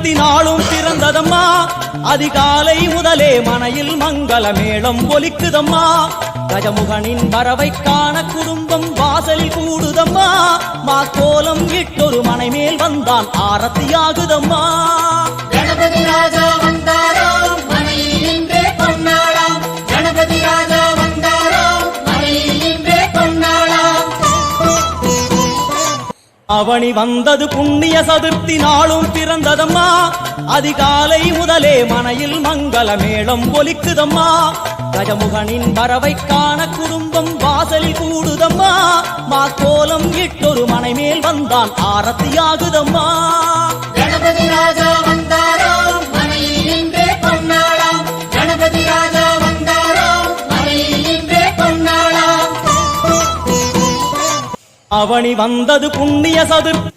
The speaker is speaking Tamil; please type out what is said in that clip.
சதுர்த்தி நாளும் பிறந்ததம்மா. அதிகாலை முதலே மனையில் மங்கள மேளம் ஒலிக்குதம்மா. கஜமுகனின் வரவை காண குடும்பம் வாசலில் கூடுதம்மா. மாக்கோலம் இட்டொரு மனை மேல் வந்தான் ஆரத்தியாகுதம்மா. கணபதி ராஜா வந்தாராம் மனையில் நின்றே பொன்னாளாம். கணபதி ராஜா வந்தாராம் மனையில் நின்றே பொன்னாளாம். அவனி வந்தது புண்ணிய சதுர்த்தி நாளும் பிறந்ததம்மா. அதிகாலை முதலே மனையில் மங்கள மேளம் ஒலிக்குதம்மா. கஜமுகனின் வரவை காண குடும்பம் வாசலில் கூடுதம்மா. மாக்கோலம் இட்டொரு மனை மேல் வந்தான் ஆரத்தியாகுதம்மா. கணபதி ராஜா வந்தாராம் மனையில் நின்றே பொன்னாளாம். கணபதி ராஜா வந்தாராம் மனையில் நின்றே பொன்னாளாம். அவனி வந்தது புண்ணிய சதுர்த்தி